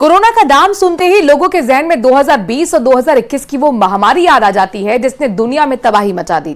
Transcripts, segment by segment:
Corona का नाम सुनते ही लोगों के जहन में 2020 और 2021 की वो महामारी याद आ जाती है जिसने दुनिया में तबाही मचा दी।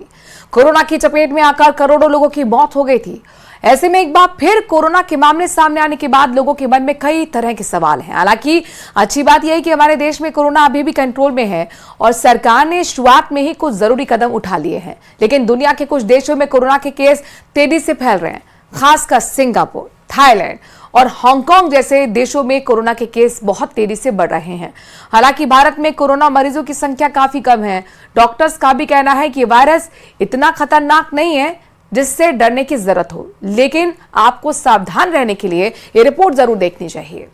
कोरोना की चपेट में आकर करोड़ों लोगों की मौत हो गई थी। ऐसे में एक बार फिर कोरोना के मामले सामने आने के बाद लोगों के मन में कई तरह के सवाल हैं। हालांकि अच्छी बात यह है कि हमारे देश में कोरोना अभी भी कंट्रोल में है और सरकार ने शुरुआत में ही कुछ जरूरी कदम उठा लिए हैं, लेकिन दुनिया के कुछ देशों में कोरोना के केस तेजी से फैल रहे हैं। खासकर सिंगापुर, थाईलैंड और हांगकांग जैसे देशों में कोरोना के केस बहुत तेजी से बढ़ रहे हैं। हालांकि भारत में कोरोना मरीजों की संख्या काफी कम है। डॉक्टर्स का भी कहना है कि वायरस इतना खतरनाक नहीं है जिससे डरने की जरूरत हो, लेकिन आपको सावधान रहने के लिए ये रिपोर्ट जरूर देखनी चाहिए।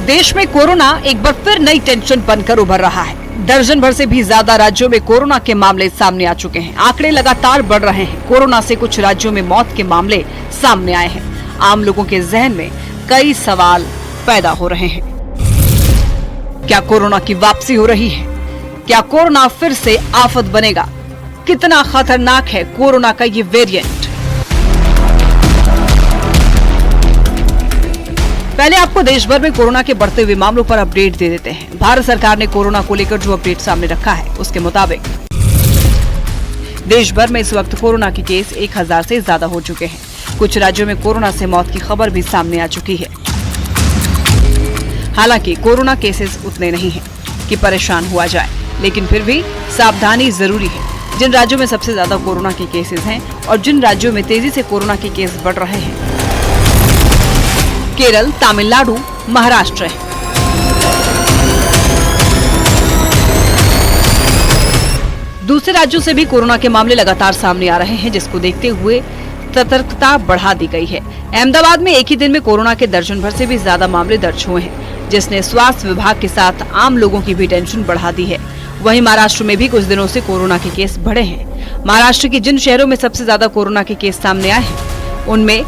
देश में कोरोना एक बार फिर नई टेंशन बनकर उभर रहा है। दर्जन भर से भी ज्यादा राज्यों में कोरोना के मामले सामने आ चुके हैं। आंकड़े लगातार बढ़ रहे हैं। कोरोना से कुछ राज्यों में मौत के मामले सामने आए हैं। आम लोगों के जहन में कई सवाल पैदा हो रहे हैं। क्या कोरोना की वापसी हो रही है? क्या कोरोना फिर से आफत बनेगा? कितना खतरनाक है कोरोना का ये वेरिएंट? पहले आपको देश भर में कोरोना के बढ़ते हुए मामलों पर अपडेट दे देते हैं। भारत सरकार ने कोरोना को लेकर जो अपडेट सामने रखा है उसके मुताबिक देश भर में इस वक्त कोरोना के केस 1000 से ज्यादा हो चुके हैं। कुछ राज्यों में कोरोना से मौत की खबर भी सामने आ चुकी है। हालांकि कोरोना केसेस उतने नहीं हैं कि परेशान हुआ जाए, लेकिन फिर भी सावधानी जरूरी है। जिन राज्यों में सबसे ज्यादा कोरोना के केसेस हैं और जिन राज्यों में तेजी से कोरोना के केस बढ़ रहे हैं, केरल, तमिलनाडु, महाराष्ट्र है। दूसरे राज्यों से भी कोरोना के मामले लगातार सामने आ रहे हैं, जिसको देखते हुए सतर्कता बढ़ा दी गई है। अहमदाबाद में एक ही दिन में कोरोना के दर्जन भर से भी ज्यादा मामले दर्ज हुए हैं, जिसने स्वास्थ्य विभाग के साथ आम लोगों की भी टेंशन बढ़ा दी है। वहीं महाराष्ट्र में भी कुछ दिनों से कोरोना के केस बढ़े हैं। महाराष्ट्र के जिन शहरों में सबसे ज्यादा कोरोना के केस सामने आए हैं उनमें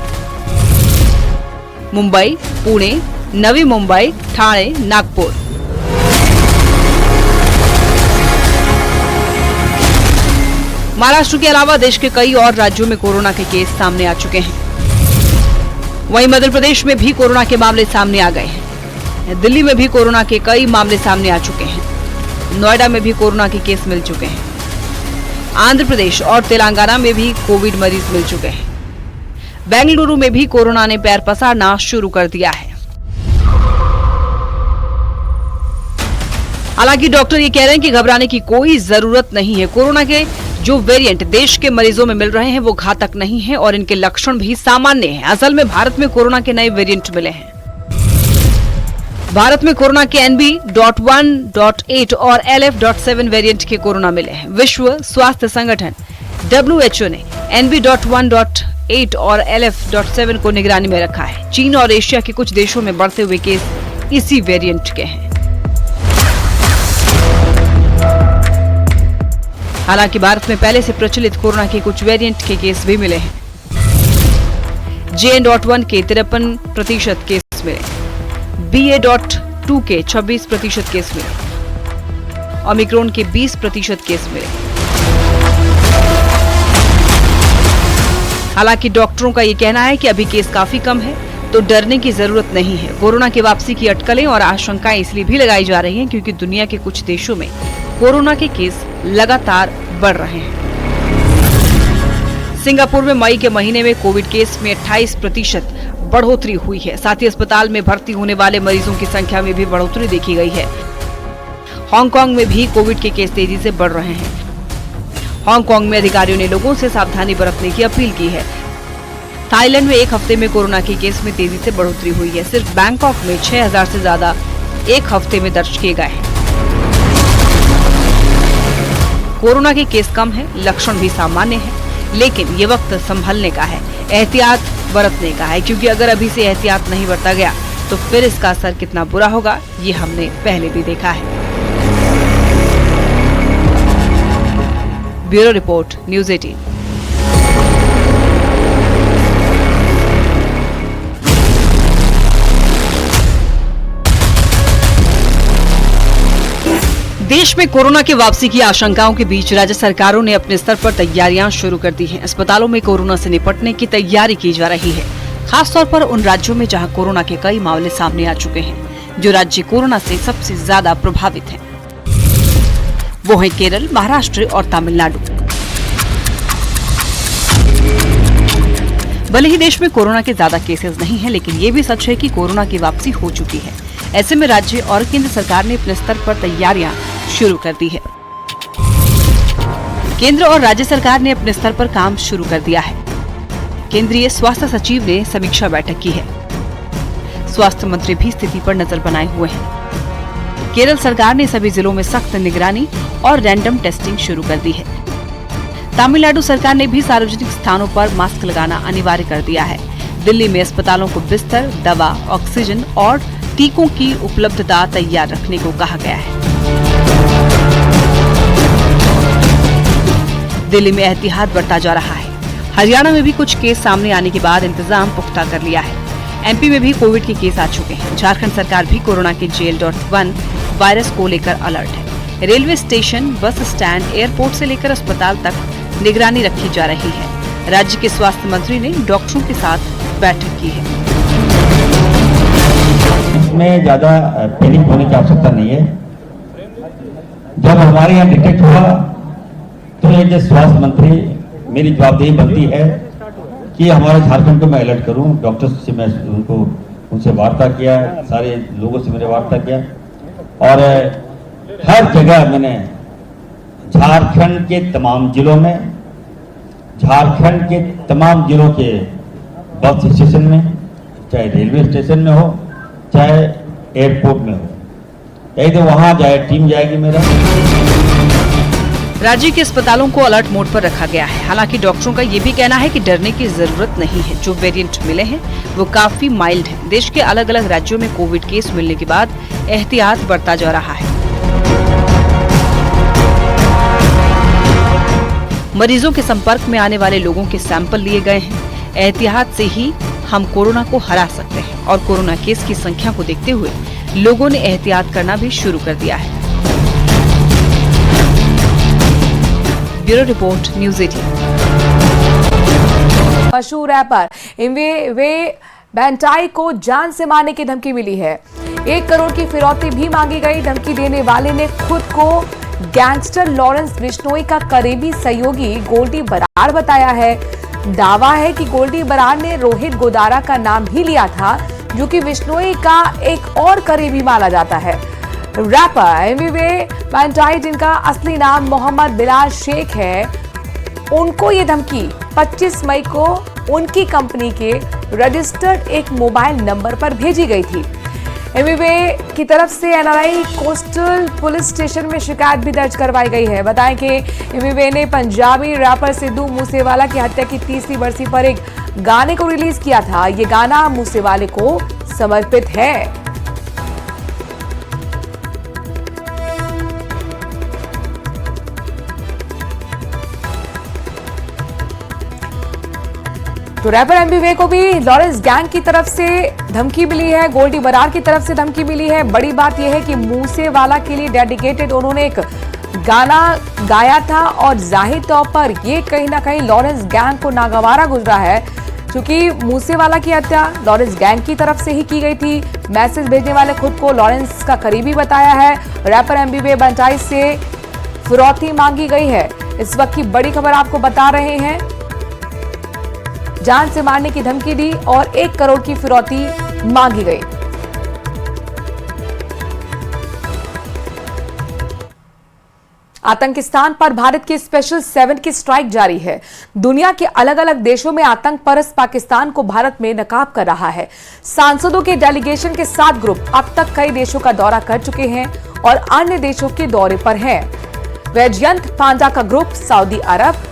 मुंबई, पुणे, नवी मुंबई, ठाणे, नागपुर। महाराष्ट्र के अलावा देश के कई और राज्यों में कोरोना के केस सामने आ चुके हैं। वहीं मध्य प्रदेश में भी कोरोना के मामले सामने आ गए हैं। दिल्ली में भी कोरोना के कई मामले सामने आ चुके हैं। नोएडा में भी कोरोना के केस मिल चुके हैं। आंध्र प्रदेश और तेलंगाना में भी कोविड मरीज मिल चुके हैं। बेंगलुरु में भी कोरोना ने पैर पसारना शुरू कर दिया है। हालांकि डॉक्टर ये कह रहे हैं कि घबराने की कोई जरूरत नहीं है। कोरोना के जो वेरिएंट देश के मरीजों में मिल रहे हैं वो घातक नहीं है और इनके लक्षण भी सामान्य हैं। असल में भारत में कोरोना के नए वेरिएंट मिले हैं। भारत में कोरोना के NB.1.8 और LF.7 वेरिएंट के कोरोना मिले हैं। विश्व स्वास्थ्य संगठन WHO ने NB.1.8 और LF.7 को निगरानी में रखा है। चीन और एशिया के कुछ देशों में बढ़ते हुए केस इसी वेरिएंट के हैं। हालांकि भारत में पहले से प्रचलित कोरोना के कुछ वेरिएंट के केस भी मिले हैं। JN.1 के 53% केस मिले, BA.2 के 26% केस मिले, ओमिक्रॉन के 20% केस मिले। हालांकि डॉक्टरों का ये कहना है कि अभी केस काफी कम है, तो डरने की जरूरत नहीं है। कोरोना की वापसी की अटकलें और आशंकाएं इसलिए भी लगाई जा रही हैं क्योंकि दुनिया के कुछ देशों में कोरोना के केस लगातार बढ़ रहे हैं। सिंगापुर में मई के महीने में कोविड केस में 28% बढ़ोतरी हुई है। साथ ही अस्पताल में भर्ती होने वाले मरीजों की संख्या में भी बढ़ोतरी देखी गई है। हांगकांग में भी कोविड के केस तेजी से बढ़ रहे हैं। हांगकांग में अधिकारियों ने लोगों से सावधानी बरतने की अपील की है। थाईलैंड में एक हफ्ते में कोरोना के केस में तेजी से बढ़ोतरी हुई है। सिर्फ बैंकॉक में 6000 से ज्यादा एक हफ्ते में दर्ज किए गए हैं। कोरोना के केस कम है, लक्षण भी सामान्य है, लेकिन ये वक्त संभलने का है, एहतियात बरतने का है, क्योंकि अगर अभी से एहतियात नहीं बरता गया तो फिर इसका असर कितना बुरा होगा ये हमने पहले भी देखा है। Bureau report, news 18। देश में कोरोना की वापसी की आशंकाओं के बीच राज्य सरकारों ने अपने स्तर पर तैयारियां शुरू कर दी हैं। अस्पतालों में कोरोना से निपटने की तैयारी की जा रही है, खास तौर पर उन राज्यों में जहां कोरोना के कई मामले सामने आ चुके हैं। जो राज्य कोरोना से सबसे ज्यादा प्रभावित हैं, वो है केरल, महाराष्ट्र और तमिलनाडु। भले ही देश में कोरोना के ज्यादा केसेस नहीं हैं, लेकिन ये भी सच है कि कोरोना की वापसी हो चुकी है। ऐसे में राज्य और केंद्र सरकार ने अपने स्तर पर तैयारियां शुरू कर दी है। केंद्र और राज्य सरकार ने अपने स्तर पर काम शुरू कर दिया है। केंद्रीय स्वास्थ्य सचिव ने समीक्षा बैठक की है। स्वास्थ्य मंत्री भी स्थिति पर नजर बनाए हुए हैं। केरल सरकार ने सभी जिलों में सख्त निगरानी और रैंडम टेस्टिंग शुरू कर दी है। तमिलनाडु सरकार ने भी सार्वजनिक स्थानों पर मास्क लगाना अनिवार्य कर दिया है। दिल्ली में अस्पतालों को बिस्तर, दवा, ऑक्सीजन और टीकों की उपलब्धता तैयार रखने को कहा गया है। दिल्ली में एहतियात बरता जा रहा है। हरियाणा में भी कुछ केस सामने आने के बाद इंतजाम पुख्ता कर लिया है। एमपी में भी कोविड के केस आ चुके हैं। झारखंड सरकार भी कोरोना के JL.1 वायरस को लेकर अलर्ट है। Railway station, bus stand, airport से लेकर अस्पताल तक निगरानी रखी जा रही है। राज्य के स्वास्थ्य मंत्री ने डॉक्टरों के साथ बैठक की है। इसमें ज्यादा पैनिक होने की आवश्यकता नहीं है। जब हमारे यहाँ डिटेक्ट हुआ तो एक स्वास्थ्य मंत्री, मेरी जवाबदेही बनती है कि हमारे झारखंड को मैं अलर्ट करूं। डॉक्टर्स से मैं उनसे वार्ता किया, सारे लोगों से मैंने वार्ता किया और हर जगह मैंने झारखंड के तमाम जिलों में, झारखंड के तमाम जिलों के बस स्टेशन में, चाहे रेलवे स्टेशन में हो, चाहे एयरपोर्ट में हो, यही तो वहां जाए टीम जाएगी मेरा। राज्य के अस्पतालों को अलर्ट मोड पर रखा गया है। हालांकि डॉक्टरों का ये भी कहना है कि डरने की जरूरत नहीं है। जो वेरिएंट मिले हैं वो काफी माइल्ड है। देश के अलग अलग राज्यों में कोविड केस मिलने के बाद एहतियात बरता जा रहा है। मरीजों के संपर्क में आने वाले लोगों के सैंपल लिए गए हैं। एहतियात से ही हम कोरोना को हरा सकते हैं और कोरोना केस की संख्या को देखते हुए लोगों ने एहतियात करना भी शुरू कर दिया है। Bureau report, news 18। मशहूर रैपर इमवे बैंटाई को जान से मारने की धमकी मिली है। 1 करोड़ की फिरौती भी मांगी गई। धमकी देने वाले ने खुद को गैंगस्टर लॉरेंस बिश्नोई का करीबी सहयोगी गोल्डी बराड़ बताया है। दावा है कि गोल्डी बराड़ ने रोहित गोदारा का नाम भी लिया था, जो कि बिश्नोई का एक और करीबी माना जाता है। रैपर इमवे बैंटाई, जिनका असली नाम मोहम्मद बिलाल शेख है, उनको ये धमकी 25 मई को उनकी कंपनी के रजिस्टर्ड एक मोबाइल नंबर पर भेजी गई थी। एमवे की तरफ से NRI कोस्टल पुलिस स्टेशन में शिकायत भी दर्ज करवाई गई है। बताएं कि एमवे ने पंजाबी रैपर सिद्धू मूसेवाला की हत्या की 30वीं बरसी पर एक गाने को रिलीज किया था। ये गाना मूसेवाले को समर्पित है। तो रैपर एमवे को भी लॉरेंस गैंग की तरफ से धमकी मिली है, गोल्डी बराड़ की तरफ से धमकी मिली है। बड़ी बात यह है कि मूसेवाला के लिए डेडिकेटेड उन्होंने एक गाना गाया था और जाहिर तौर पर ये कहीं ना कहीं लॉरेंस गैंग को नागवारा गुजरा है, क्योंकि मूसेवाला की हत्या लॉरेंस गैंग की तरफ से ही की गई थी। मैसेज भेजने वाले खुद को लॉरेंस का करीबी बताया है। रैपर एमवे बैंटाई से फिरौती मांगी गई है। इस वक्त की बड़ी खबर आपको बता रहे हैं। जान से मारने की धमकी दी और 1 करोड़ की फिरौती मांगी गई। आतंकिस्तान पर भारत की स्पेशल 7 की स्ट्राइक जारी है। दुनिया के अलग अलग देशों में आतंक परस्त पाकिस्तान को भारत में नकाब कर रहा है। सांसदों के डेलीगेशन के 7 ग्रुप अब तक कई देशों का दौरा कर चुके हैं और अन्य देशों के दौरे पर हैं। वैजयंत पांडा का ग्रुप सऊदी अरब,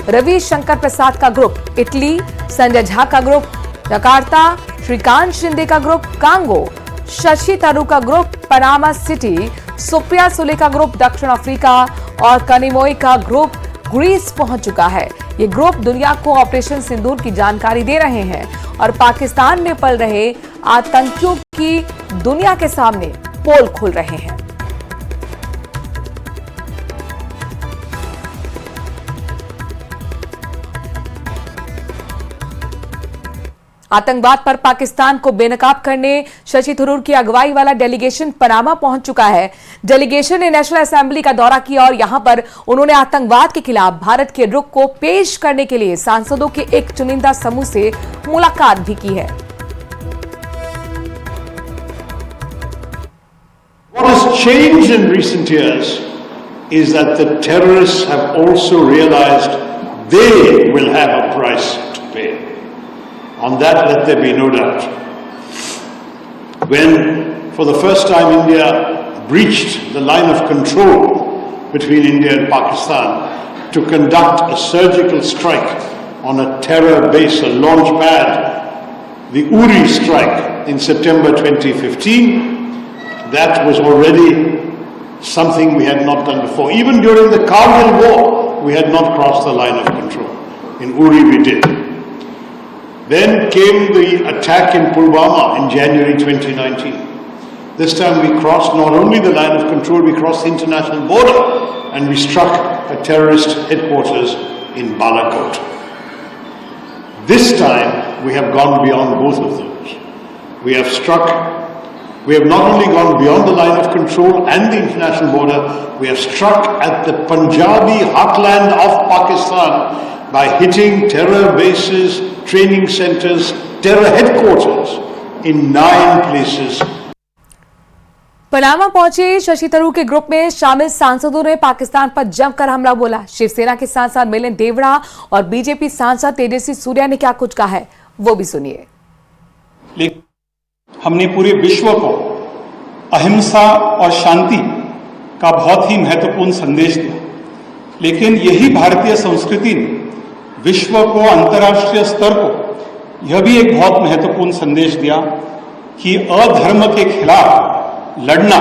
रवि शंकर प्रसाद का ग्रुप इटली, संजय झा का ग्रुप जकार्ता, श्रीकांत शिंदे का ग्रुप कांगो, शशि थरूर का group Panama city, Supriya Sule का ग्रुप दक्षिण अफ्रीका और कनिमोई का ग्रुप ग्रीस पहुंच चुका है। ये ग्रुप दुनिया को ऑपरेशन सिंदूर की जानकारी दे रहे हैं और पाकिस्तान में पल रहे आतंकियों की दुनिया के सामने पोल खोल रहे हैं। आतंकवाद पर पाकिस्तान को बेनकाब करने शशि थरूर की अगुवाई वाला डेलीगेशन पनामा पहुंच चुका है। डेलीगेशन ने नेशनल असेंबली का दौरा किया और यहां पर उन्होंने आतंकवाद के खिलाफ भारत के रुख को पेश करने के लिए सांसदों के एक चुनिंदा समूह से मुलाकात भी की है। What has changed in recent years is that the terrorists have also realized they will have a price to pay. On that, let there be no doubt. When, for the first time, India breached the line of control between India and Pakistan to conduct a surgical strike on a terror base, a launch pad, the Uri strike in September 2015, that was already something we had not done before. Even during the Kargil war, we had not crossed the line of control. In Uri we did. Then came the attack in Pulwama in January 2019. This time we crossed not only the line of control, we crossed the international border and we struck a terrorist headquarters in Balakot. This time we have gone beyond both of those. We have not only gone beyond the line of control and the international border, we have struck at the Punjabi heartland of Pakistan by hitting terror bases, training centers, terror headquarters in 9 places. Panama पहुंचे शशि थरूर के group में शामिल सांसदों ने पाकिस्तान पर जमकर हमला बोला। शिवसेना के सांसद मिलिंद देवड़ा और बीजेपी सांसद तेजस्वी सूर्या ने क्या कुछ कहा है, वो भी सुनिए। हमने पूरे विश्व को अहिंसा और शांति का बहुत ही महत्वपूर्ण संदेश दिया, लेकिन यही भारतीय संस्कृति ने विश्व को, अंतर्राष्ट्रीय स्तर को यह भी एक बहुत महत्वपूर्ण संदेश दिया कि अधर्म के खिलाफ लड़ना,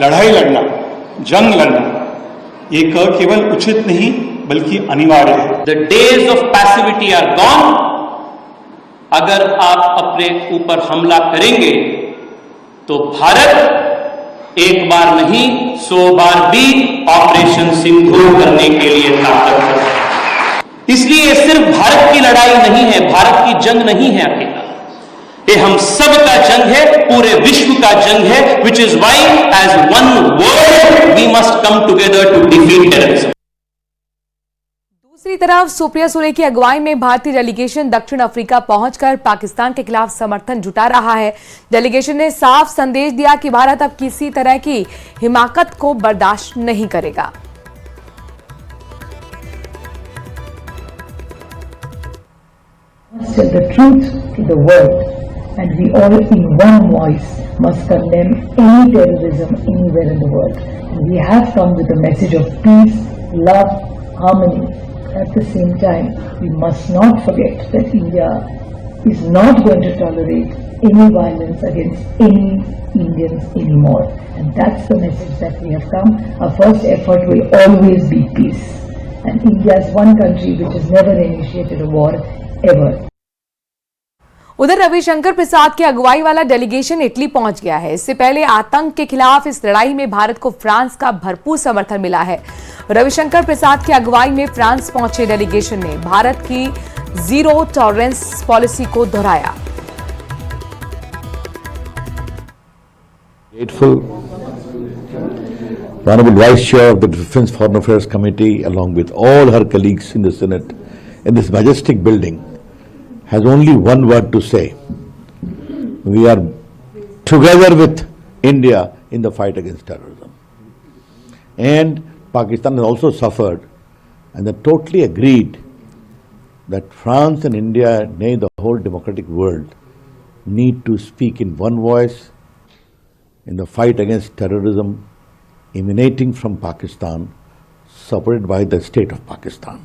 लड़ाई लड़ना, जंग लड़ना ये केवल उचित नहीं बल्कि अनिवार्य है। The days of passivity are gone. अगर आप अपने ऊपर हमला करेंगे तो भारत एक बार नहीं 100 बार भी ऑपरेशन सिंदूर करने के लिए ताकत है। इसलिए ये सिर्फ भारत की लड़ाई नहीं है, भारत की जंग नहीं है अकेला, ये हम सब का जंग है, पूरे विश्व का जंग है। Which is why as one world we must come together to defeat terrorism. दूसरी तरफ सुप्रिया सुले की अगुवाई में भारतीय डेलीगेशन दक्षिण अफ्रीका पहुंचकर पाकिस्तान के खिलाफ समर्थन जुटा रहा है। डेलीगेशन ने साफ संदेश दिया कि भारत अब किसी तरह की हिमाकत को बर्दाश्त नहीं करेगा। Tell the truth to the world, and we all in one voice must condemn any terrorism anywhere in the world. And we have come with a message of peace, love, harmony. At the same time, we must not forget that India is not going to tolerate any violence against any Indians anymore. And that's the message that we have come. Our first effort will always be peace. And India is one country which has never initiated a war ever. उधर रविशंकर प्रसाद की अगुवाई वाला delegation Italy पहुंच गया है। इससे पहले आतंक के खिलाफ इस लड़ाई में भारत को फ्रांस का भरपूर समर्थन मिला है। रविशंकर प्रसाद की अगुवाई में फ्रांस पहुंचे डेलीगेशन ने भारत की जीरो टॉलरेंस पॉलिसी को दोहराया। Grateful, the Honorable Vice Chair of the Defence Foreign Affairs Committee, along with all her colleagues in the Senate, in this majestic building, has only one word to say. We are together with India in the fight against terrorism. And Pakistan has also suffered, and they totally agreed that France and India, nay, the whole democratic world, need to speak in one voice in the fight against terrorism emanating from Pakistan, supported by the state of Pakistan.